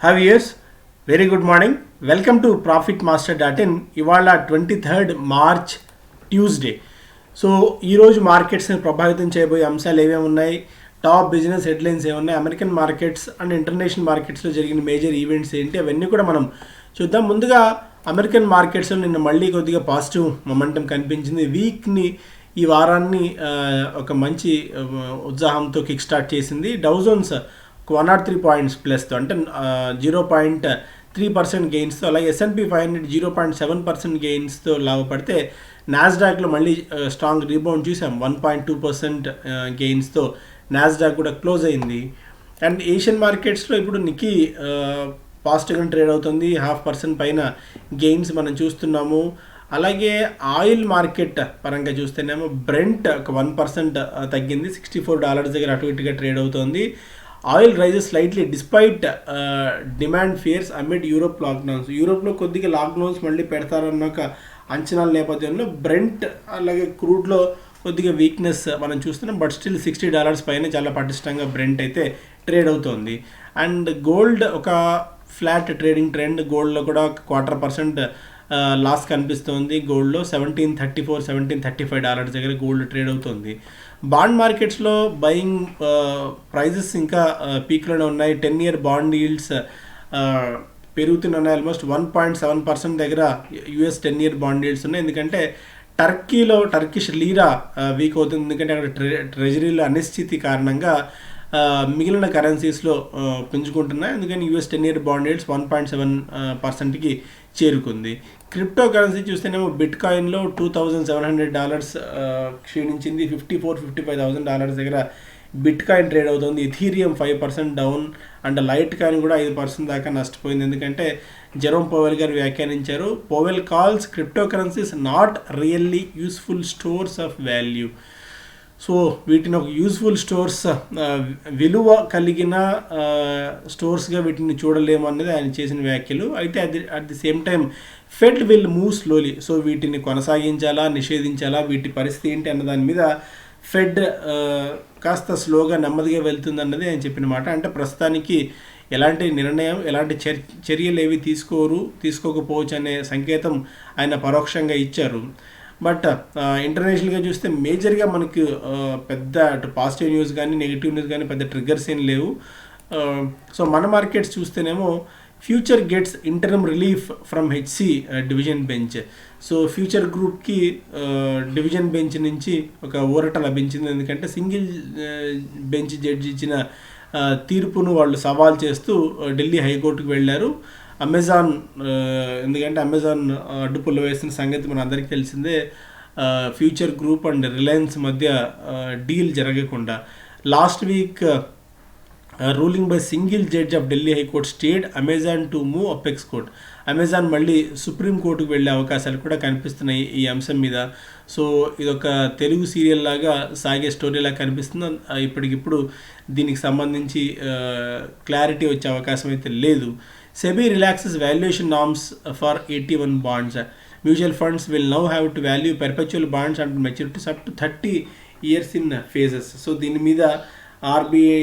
Have years. Very good morning. Welcome to profitmaster.in. ఇవాళ 23rd March Tuesday. So ఈరోజు మార్కెట్స్ని ప్రభావితం చేయబోయే అంశాలు ఏమేమి ఉన్నాయి, టాప్ బిజినెస్ హెడ్లైన్స్ ఏమున్నాయి, అమెరికన్ మార్కెట్స్ అండ్ ఇంటర్నేషనల్ మార్కెట్స్లో జరిగిన మేజర్ ఈవెంట్స్ ఏంటి, అవన్నీ కూడా మనం చూద్దాం. ముందుగా అమెరికన్ మార్కెట్స్లో నిన్న మళ్ళీ కొద్దిగా పాజిటివ్ మొమెంటం కనిపించింది. వీక్ని ఈ వారాన్ని ఒక మంచి ఉత్సాహంతో కిక్ స్టార్ట్ చేసింది. డౌజోన్స్ 103 పాయింట్స్ ప్లస్తో, అంటే 0.3% గెయిన్స్తో, అలాగే S&P 500 0.7% గెయిన్స్తో లాభపడితే, నాస్డాక్లో మళ్ళీ స్ట్రాంగ్ రీబౌండ్ చూసాం. 1.2% గెయిన్స్తో నాస్డాక్ కూడా క్లోజ్ అయింది. అండ్ ఏషియన్ మార్కెట్స్లో ఇప్పుడు నికీ పాజిటివ్గా ట్రేడ్ అవుతుంది. 0.5% పైన గెయిన్స్ మనం చూస్తున్నాము. అలాగే ఆయిల్ మార్కెట్ పరంగా చూస్తేనేమో బ్రెంట్ ఒక 1% తగ్గింది. $64 దగ్గర అటు ఇటుగా ట్రేడ్ అవుతుంది. Oil rises slightly despite demand fears amid Europe lockdowns. యూరోప్లో కొద్దిగా లాక్డౌన్స్ మళ్ళీ పెడతారన్న ఒక అంచనాల నేపథ్యంలో బ్రెంట్ అలాగే క్రూడ్లో కొద్దిగా వీక్నెస్ మనం చూస్తున్నాం. బట్ స్టిల్ $60 పైన చాలా పటిష్టంగా బ్రెంట్ అయితే ట్రేడ్ అవుతుంది. అండ్ గోల్డ్ ఒక ఫ్లాట్ ట్రేడింగ్ ట్రెండ్. గోల్డ్లో కూడా 0.25% లాస్ కనిపిస్తుంది. గోల్డ్లో $1734, $1735 దగ్గర గోల్డ్ ట్రేడ్ అవుతుంది. బాండ్ మార్కెట్స్లో బయింగ్ ప్రైజెస్ ఇంకా పీక్లోనే ఉన్నాయి. 10-year బాండ్ ఈల్డ్స్ పెరుగుతున్నాయి. ఆల్మోస్ట్ 1.7% దగ్గర US 10-year బాండ్ ఈల్డ్స్ ఉన్నాయి. ఎందుకంటే టర్కిష్ లీరా వీక్ అవుతుంది. ఎందుకంటే అక్కడ ట్రెజరీలో అనిశ్చితి కారణంగా మిగిలిన కరెన్సీస్లో పెంచుకుంటున్నాయి. అందుకని US 10-year బాండ్ ఈల్డ్స్ 1.7%కి చేరుకుంది. క్రిప్టో కరెన్సీ చూస్తేనేమో బిట్ కాయిన్లో $2,700 క్షీణించింది. $54,000-$55,000 దగ్గర బిట్ కాయిన్ ట్రేడ్ అవుతుంది. Ethereum 5% down, and light coin కూడా 5% దాకా నష్టపోయింది. ఎందుకంటే జెరోమ్ పవెల్ గారు వ్యాఖ్యానించారు, Powell calls crypto currencies not really useful stores of value. So వీటిని ఒక యూస్ఫుల్ స్టోర్స్, విలువ కలిగిన స్టోర్స్గా వీటిని చూడలేము అన్నది ఆయన చేసిన వ్యాఖ్యలు. అయితే at the same time fed will move slowly. So వీటిని కొనసాగించాలా, నిషేధించాలా, వీటి పరిస్థితి ఏంటి అన్న దాని మీద ఫెడ్ కాస్త స్లోగా నెమ్మదిగా వెళ్తుంది అన్నది ఆయన చెప్పిన మాట. అంటే ప్రస్తుతానికి ఎలాంటి నిర్ణయం, ఎలాంటి చర్యలు ఏవి తీసుకోకపోవచ్చు అనే సంకేతం ఆయన పరోక్షంగా ఇచ్చారు. బట్ ఇంటర్నేషనల్గా చూస్తే మేజర్గా మనకు పెద్ద అటు పాజిటివ్ న్యూస్ కానీ నెగిటివ్ న్యూస్ కానీ పెద్ద ట్రిగ్గర్స్ ఏం లేవు. సో మన మార్కెట్స్ చూస్తేనేమో future gets interim relief from HC division bench. So future గ్రూప్కి డివిజన్ బెంచ్ నుంచి ఒక ఊరట లభించింది. ఎందుకంటే సింగిల్ బెంచ్ జడ్జి ఇచ్చిన తీర్పును వాళ్ళు సవాల్ చేస్తూ ఢిల్లీ హైకోర్టుకు వెళ్ళారు. అమెజాన్, ఎందుకంటే అమెజాన్ అడ్డుపుల్ల వేసిన సంగతి మన అందరికీ తెలిసిందే. ఫ్యూచర్ గ్రూప్ అండ్ రిలయన్స్ మధ్య డీల్ జరగకుండా last week ruling by single judge of Delhi high court stayed Amazon to move apex court. Amazon మళ్ళీ సుప్రీంకోర్టుకు వెళ్ళే అవకాశాలు కూడా కనిపిస్తున్నాయి ఈ అంశం మీద. సో ఇదొక తెలుగు సీరియల్ లాగా సాగే స్టోరీలా కనిపిస్తుంది. ఇప్పటికిప్పుడు దీనికి సంబంధించి క్లారిటీ వచ్చే అవకాశం అయితే లేదు. SEBI relaxes valuation norms for AT1 bonds. Mutual funds will now have to value perpetual bonds under maturities up to 30 years in phases. So దీని మీద RBI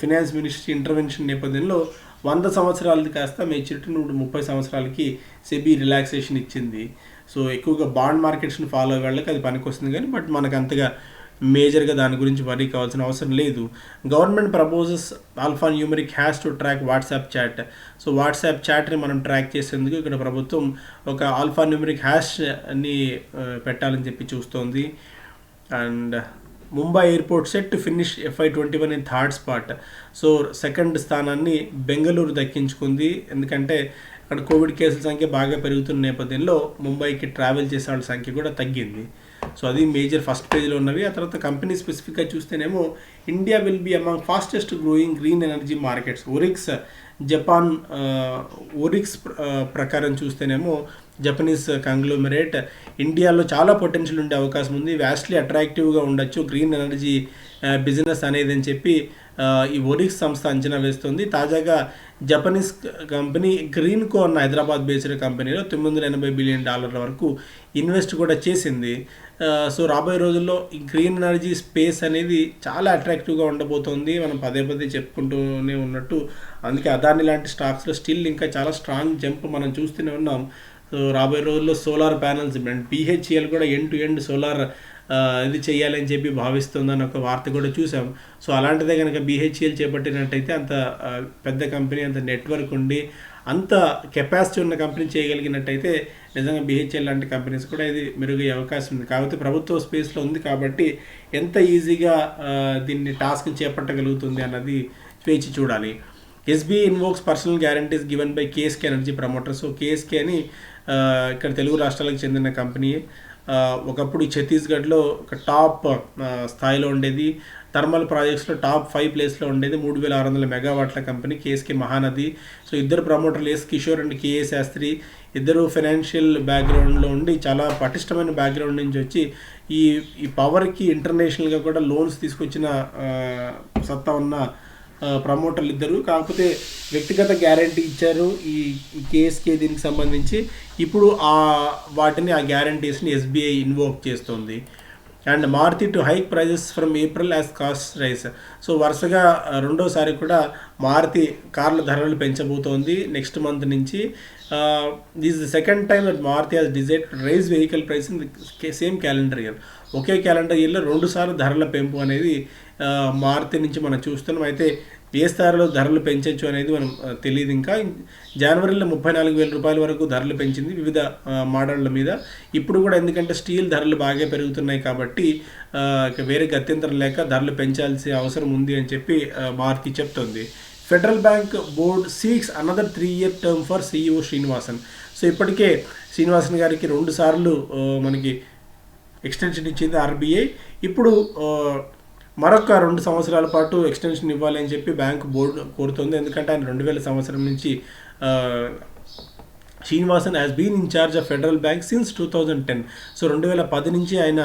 ఫినాన్స్ మినిస్ట్రీ ఇంటర్వెన్షన్ నేపథ్యంలో 100 సంవత్సరాలది కాస్త మెచ్యూరిటీని ఇప్పుడు 30 సంవత్సరాలకి SEBI రిలాక్సేషన్ ఇచ్చింది. సో ఎక్కువగా bond మార్కెట్స్ని follow అయ్యే వాళ్ళకి అది పనికొస్తుంది కానీ బట్ మనకు అంతగా మేజర్గా దాని గురించి వరీ కావాల్సిన అవసరం లేదు. Government proposes alpha numeric hash to track WhatsApp chat. So WhatsApp చాట్ని మనం ట్రాక్ చేసేందుకు ఇక్కడ ప్రభుత్వం ఒక ఆల్ఫా న్యూమరిక్ హ్యాష్ని పెట్టాలని చెప్పి చూస్తోంది. And Mumbai airport set to finish FY21 in third spot. So second స్థానాన్ని బెంగళూరు దక్కించుకుంది. ఎందుకంటే అక్కడ కోవిడ్ కేసుల సంఖ్య బాగా పెరుగుతున్న నేపథ్యంలో ముంబైకి ట్రావెల్ చేసే వాళ్ళ సంఖ్య కూడా తగ్గింది. సో అది మేజర్ ఫస్ట్ పేజ్లో ఉన్నవి. ఆ తర్వాత కంపెనీ స్పెసిఫిక్గా చూస్తేనేమో India will be among fastest growing green energy markets. Japan oryx ప్రకారం చూస్తేనేమో జపనీస్ కంగ్లోమరేట్ ఇండియాలో చాలా పొటెన్షియల్ ఉండే అవకాశం ఉంది, వ్యాస్ట్లీ అట్రాక్టివ్గా ఉండొచ్చు గ్రీన్ ఎనర్జీ బిజినెస్ అనేది అని చెప్పి ఈ ఒరిక్స్ సంస్థ అంచనా వేస్తుంది. తాజాగా జపనీస్ కంపెనీ గ్రీన్కో అన్న హైదరాబాద్ బేస్డ్ కంపెనీలో $980 బిలియన్ వరకు ఇన్వెస్ట్ కూడా చేసింది. సో రాబోయే రోజుల్లో ఈ గ్రీన్ ఎనర్జీ స్పేస్ అనేది చాలా అట్రాక్టివ్గా ఉండబోతోంది. మనం పదే పదే చెప్పుకుంటూనే ఉన్నట్టు, అందుకే అదాని లాంటి స్టాక్స్లో స్టిల్ ఇంకా చాలా స్ట్రాంగ్ జంప్ మనం చూస్తూనే ఉన్నాం. సో రాబోయే రోజుల్లో సోలార్ ప్యానల్స్ అండ్ BHEL కూడా ఎండ్ టు ఎండ్ సోలార్ ఇది చేయాలని చెప్పి భావిస్తుందని ఒక వార్త కూడా చూసాం. సో అలాంటిదే కనుక BHEL చేపట్టినట్టయితే అంత పెద్ద కంపెనీ, అంత నెట్వర్క్ ఉండి అంత కెపాసిటీ ఉన్న కంపెనీ చేయగలిగినట్టయితే నిజంగా BHEL లాంటి కంపెనీస్ కూడా ఇది మెరుగయ్యే అవకాశం ఉంది. కాకపోతే ప్రభుత్వ స్పేస్లో ఉంది కాబట్టి ఎంత ఈజీగా దీన్ని టాస్క్ చేపట్టగలుగుతుంది అన్నది వేచి చూడాలి. SBI invokes personal guarantees given by KSK energy promoter. So KSK అని ఇక్కడ తెలుగు రాష్ట్రాలకు చెందిన కంపెనీ. ఒకప్పుడు ఛత్తీస్గఢ్లో ఒక టాప్ స్థాయిలో ఉండేది, థర్మల్ ప్రాజెక్ట్స్లో టాప్ 5 ప్లేస్లో ఉండేది. 3600 మెగావాట్ల కంపెనీ KSK మహానది. సో ఇద్దరు ప్రమోటర్లు S Kishore and KA Sastry, ఇద్దరు ఫైనాన్షియల్ బ్యాక్గ్రౌండ్లో ఉండి చాలా పటిష్టమైన బ్యాక్గ్రౌండ్ నుంచి వచ్చి ఈ పవర్కి ఇంటర్నేషనల్గా కూడా లోన్స్ తీసుకొచ్చిన సత్తా ఉన్న ప్రమోటర్లు ఇద్దరు. కాకపోతే వ్యక్తిగత గ్యారంటీ ఇచ్చారు ఈ KSK దీనికి సంబంధించి. ఇప్పుడు వాటిని ఆ గ్యారంటీస్ని SBI ఇన్వోక్ చేస్తుంది. And Maruti to hike prices from April as cost rise. So వరుసగా రెండోసారి కూడా మారుతి కార్ల ధరలు పెంచబోతోంది నెక్స్ట్ మంత్ నుంచి. This the second time that Maruti has decided to raise vehicle price in same calendar year. ఒకే క్యాలెండర్ ఇయర్లో 2 సార్లు ధరల పెంపు అనేది మారుతి నుంచి మనం చూస్తున్నాం. అయితే ఏ స్థాయిలో ధరలు పెంచవచ్చు అనేది మనం తెలియదు. ఇంకా జనవరిలో 34,000 రూపాయల వరకు ధరలు పెంచింది వివిధ మోడళ్ల మీద. ఇప్పుడు కూడా ఎందుకంటే స్టీల్ ధరలు బాగా పెరుగుతున్నాయి కాబట్టి వేరే గత్యంతరం లేక ధరలు పెంచాల్సిన అవసరం ఉంది అని చెప్పి మారుతి చెప్తోంది. Federal bank board seeks another 3-year term for CEO Srinivasan. So ఇప్పటికే శ్రీనివాసన్ గారికి 2 సార్లు మనకి ఎక్స్టెన్షన్ ఇచ్చింది RBI. ఇప్పుడు మరొక 2 సంవత్సరాల పాటు ఎక్స్టెన్షన్ ఇవ్వాలి అని చెప్పి బ్యాంక్ బోర్డు కోరుతుంది. ఎందుకంటే ఆయన 2000 సంవత్సరం నుంచి Srinivasan has been in charge of Federal Bank since 2010. సో 2010 నుంచి ఆయన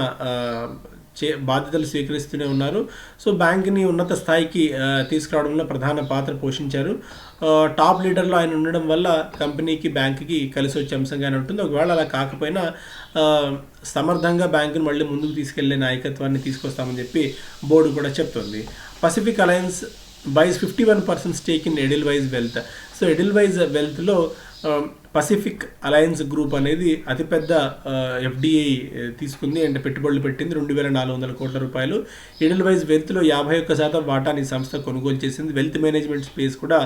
బాధ్యతలు స్వీకరిస్తూనే ఉన్నారు. సో బ్యాంక్ని ఉన్నత స్థాయికి తీసుకురావడంలో ప్రధాన పాత్ర పోషించారు. టాప్ లీడర్లో ఆయన ఉండడం వల్ల కంపెనీకి బ్యాంక్కి కలిసి వచ్చే అంశంగానే ఉంటుంది. ఒకవేళ అలా కాకపోయినా సమర్థంగా బ్యాంకును మళ్ళీ ముందుకు తీసుకెళ్లే నాయకత్వాన్ని తీసుకొస్తామని చెప్పి బోర్డు కూడా చెప్తుంది. Pacific Alliance buys 51% stake in Edelweiss Wealth. So Edelweiss వెల్త్లో పసిఫిక్ అలయన్స్ గ్రూప్ అనేది అతిపెద్ద FDI తీసుకుంది అంటే పెట్టుబడులు పెట్టింది 2,400 కోట్ల రూపాయలు. ఎడిల్వైజ్ వెల్త్లో 51% వాటాని సంస్థ కొనుగోలు చేసింది. వెల్త్ మేనేజ్మెంట్ స్పేస్ కూడా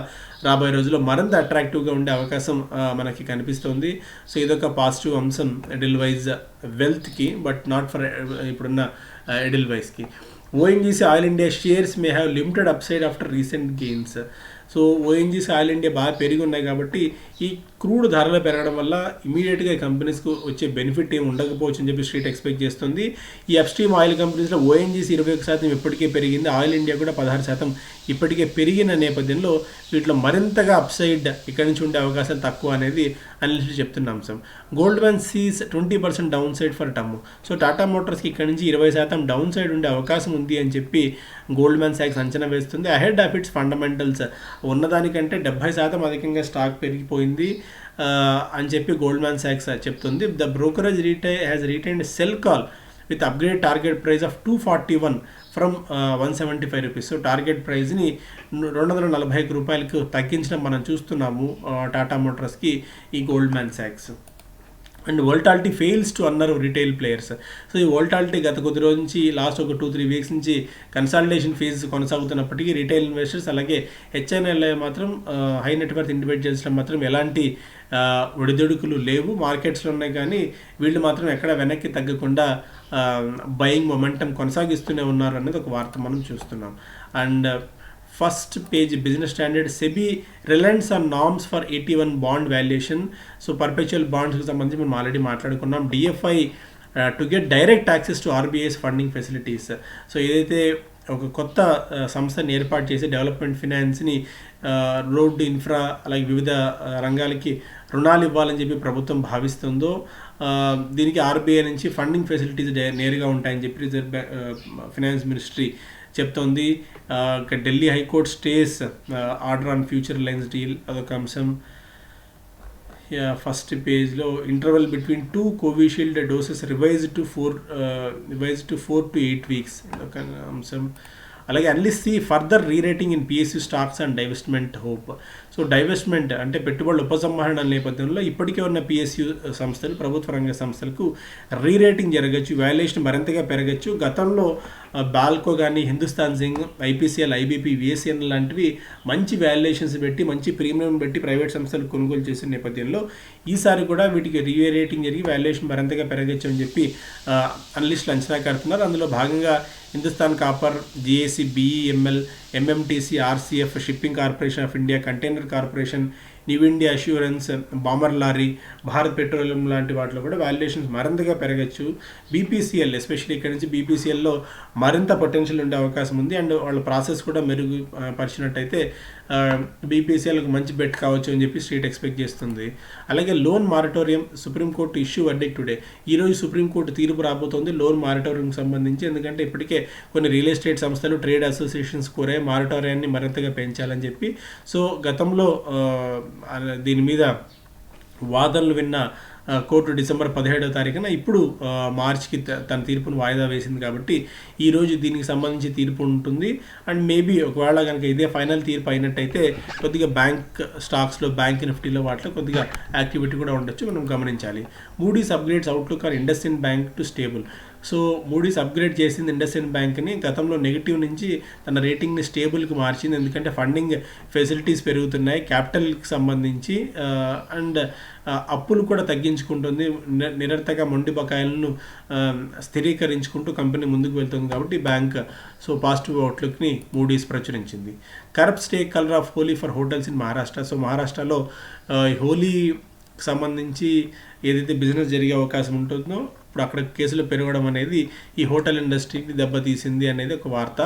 రాబోయే రోజుల్లో మరింత అట్రాక్టివ్గా ఉండే అవకాశం మనకి కనిపిస్తుంది. సో ఇదొక పాజిటివ్ అంశం ఎడిల్వైజ్ వెల్త్కి, బట్ నాట్ ఫర్ ఇప్పుడున్న ఎడిల్వైజ్కి. ONGC oil India shares may have limited upside after recent gains. So ONGC oil India బాగా పెరిగి ఉన్నాయి కాబట్టి ఈ క్రూడ్ ధరలు పెరగడం వల్ల ఇమీడియట్గా కంపెనీస్కు వచ్చే బెనిఫిట్ ఏమి ఉండకపోవచ్చు అని చెప్పి స్ట్రీట్ ఎక్స్పెక్ట్ చేస్తుంది. ఈ అప్స్ట్రీమ్ ఆయిల్ కంపెనీస్లో ONGC 21% ఇప్పటికే పెరిగింది, ఆయిల్ ఇండియా కూడా 16% ఇప్పటికే పెరిగిన నేపథ్యంలో వీటిలో మరింతగా అప్సైడ్ ఇక్కడి నుంచి ఉండే అవకాశం తక్కువ అనేది అనలిస్టులు చెప్తున్న అంశం. Goldman sees 20% downside for TaMo. So Tata మోటార్స్కి ఇక్కడ నుంచి 20% డౌన్ సైడ్ ఉండే అవకాశం ఉంది అని చెప్పి గోల్డ్మ్యాన్ సాక్స్ అంచనా వేస్తుంది. అహెడ్ ఆఫ్ ఇట్స్ ఫండమెంటల్స్ ఉన్నదానికంటే 70% అధికంగా స్టాక్ పెరిగిపోయింది అని చెప్పి గోల్డ్మ్యాన్ సాక్స్ చెప్తుంది. The brokerage has retained sell call with upgrade target price of 241 from 175 rupees. So target ప్రైస్ని 241 రూపాయలకు తగ్గించడం మనం చూస్తున్నాము టాటా మోటార్స్కి ఈ గోల్డ్మ్యాన్ సాక్స్. అండ్ వోల్టాలిటీ ఫెయిల్స్ టు అన్నారు రిటైల్ ప్లేయర్స్. సో ఈ వోల్టాలిటీ గత కొద్ది రోజు నుంచి లాస్ట్ ఒక 2-3 వీక్స్ నుంచి కన్సాలిడేషన్ ఫేజ్ కొనసాగుతున్నప్పటికీ రిటైల్ ఇన్వెస్టర్స్ అలాగే HNI మాత్రం హై నెట్వర్త్ ఇండివిజువల్స్లో మాత్రం ఎలాంటి ఒడిదుడుకులు లేవు, మార్కెట్స్లో ఉన్నాయి. కానీ వీళ్ళు మాత్రం ఎక్కడ వెనక్కి తగ్గకుండా బయింగ్ మొమెంటం కొనసాగిస్తూనే ఉన్నారు అనేది ఒక వార్త మనం చూస్తున్నాం. And first page Business Standard SEBI reliance on norms for 81 bond valuation. So perpetual బాండ్స్కి సంబంధించి మనం ఆల్రెడీ మాట్లాడుకున్నాం. DFI to get direct access to RBI's funding facilities. So ఏదైతే ఒక కొత్త సంస్థని ఏర్పాటు చేసి డెవలప్మెంట్ ఫినాన్స్ని రోడ్డు ఇన్ఫ్రా అలాగే వివిధ రంగాలకి రుణాలు ఇవ్వాలని చెప్పి ప్రభుత్వం భావిస్తుందో దీనికి RBI నుంచి ఫండింగ్ ఫెసిలిటీస్ నేరుగా ఉంటాయని చెప్పి రిజర్వ్ ఫినాన్స్ మినిస్ట్రీ చెప్తోంది. Delhi high court stays order on future Reliance deal అదొక అంశం. ఫస్ట్ పేజ్లో interval between 2 Covishield doses revise to 4 to 8 weeks ఒక అంశం. అలాగే analyst see further rerating in PSU stocks and divestment hope. So divestment అంటే పెట్టుబడుల ఉపసంహరణ నేపథ్యంలో ఇప్పటికే ఉన్న పిఎస్యూ సంస్థలు, ప్రభుత్వ రంగ సంస్థలకు రీరేటింగ్ జరగచ్చు, వాల్యుయేషన్ మరింతగా పెరగచ్చు. గతంలో బాల్కో కానీ, Hindustan zinc, IPCL, IBP, VSN లాంటివి మంచి వాల్యుయేషన్స్ పెట్టి, మంచి ప్రీమియం పెట్టి ప్రైవేట్ సంస్థలు కొనుగోలు చేసిన నేపథ్యంలో ఈసారి కూడా వీటికి రీరేటింగ్ జరిగి వాల్యుయేషన్ మరింతగా పెరగచ్చు అని చెప్పి అనలిస్టులు అంచనా కడుతున్నారు. అందులో భాగంగా Hindustan Copper, GAC, BEML, MMTC, RCF, Shipping Corporation of India, Container Corporation, New India Assurance, Balmer Lawrie, Bharat Petroleum లాంటి వాటిలో కూడా వాల్యుయేషన్స్ మరింతగా పెరగచ్చు. బీపీసీఎల్ ఎస్పెషల్లీ ఇక్కడ నుంచి బీపీసీఎల్లో మరింత పొటెన్షియల్ ఉండే అవకాశం ఉంది. అండ్ వాళ్ళ ప్రాసెస్ కూడా మెరుగుపరిచినట్టయితే బీపీసీఎల్కి మంచి బెట్ కావచ్చు అని చెప్పి స్ట్రీట్ ఎక్స్పెక్ట్ చేస్తుంది. అలాగే loan moratorium, supreme court issue verdict today. ఈరోజు సుప్రీంకోర్టు తీర్పు రాబోతోంది లోన్ మారటోరియంకి సంబంధించి. ఎందుకంటే ఇప్పటికే కొన్ని రియల్ ఎస్టేట్ సంస్థలు, ట్రేడ్ అసోసియేషన్స్ కోరే మారటోరియాన్ని మరింతగా పెంచాలని చెప్పి. సో గతంలో దీని మీద వాదనలు విన్న కోర్టు డిసెంబర్ 17వ తారీఖున ఇప్పుడు మార్చికి తన తీర్పును వాయిదా వేసింది. కాబట్టి ఈరోజు దీనికి సంబంధించి తీర్పు ఉంటుంది. అండ్ మేబీ ఒకవేళ కనుక ఇదే ఫైనల్ తీర్పు అయినట్టయితే కొద్దిగా బ్యాంక్ స్టాక్స్లో, బ్యాంక్ నిఫ్టీలో వాటిలో కొద్దిగా యాక్టివిటీ కూడా ఉండొచ్చు, మనం గమనించాలి. Moody's upgrades outlook or IndusInd bank to stable. So Moody's upgrade చేసింది ఇండస్ఇండ్ బ్యాంక్ని. గతంలో నెగిటివ్ నుంచి తన రేటింగ్ని స్టేబుల్కి మార్చింది. ఎందుకంటే ఫండింగ్ ఫెసిలిటీస్ పెరుగుతున్నాయి, క్యాపిటల్కి సంబంధించి అండ్ అప్పులు కూడా తగ్గించుకుంటుంది, నిరర్థక మొండి బకాయిలను స్థిరీకరించుకుంటూ కంపెనీ ముందుకు వెళ్తుంది. కాబట్టి బ్యాంక్ సో పాజిటివ్ అవుట్లుక్ని మూడీస్ ప్రచురించింది. Corrupt stake colour of Holi for hotels in Maharashtra. So మహారాష్ట్రలో హోలీ సంబంధించి ఏదైతే బిజినెస్ జరిగే అవకాశం ఉంటుందో ఇప్పుడు అక్కడ కేసులు పెరగడం అనేది ఈ హోటల్ ఇండస్ట్రీకి దెబ్బతీసింది అనేది ఒక వార్త.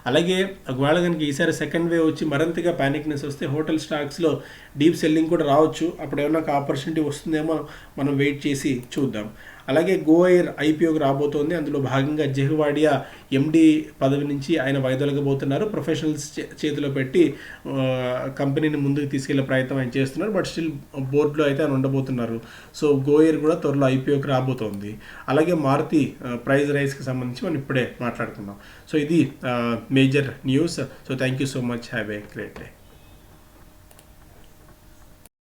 అలాగే ఒకవేళ కనుక ఈసారి సెకండ్ వేవ్ వచ్చి మరింతగా ప్యానిక్నెస్ వస్తే హోటల్ స్టాక్స్లో డీప్ సెల్లింగ్ కూడా రావచ్చు. అప్పుడు ఏమైనా ఒక ఆపర్చునిటీ వస్తుందేమో మనం వెయిట్ చేసి చూద్దాం. అలాగే గో ఎయిర్ ఐపీఓకి రాబోతోంది. అందులో భాగంగా జెహ్వాడియా ఎండి పదవి నుంచి ఆయన వైదొలగబోతున్నారు. ప్రొఫెషనల్స్ చేతిలో పెట్టి కంపెనీని ముందుకు తీసుకెళ్లే ప్రయత్నం ఆయన చేస్తున్నారు. బట్ స్టిల్ బోర్డులో అయితే ఆయన ఉండబోతున్నారు. సో గో ఎయిర్ కూడా త్వరలో ఐపీఓకి రాబోతోంది. అలాగే మారుతి ప్రైస్ రైజ్కి సంబంధించి మనం ఇప్పుడే మాట్లాడుకున్నాం. సో ఇది major news. So thank you so much. Have a great day.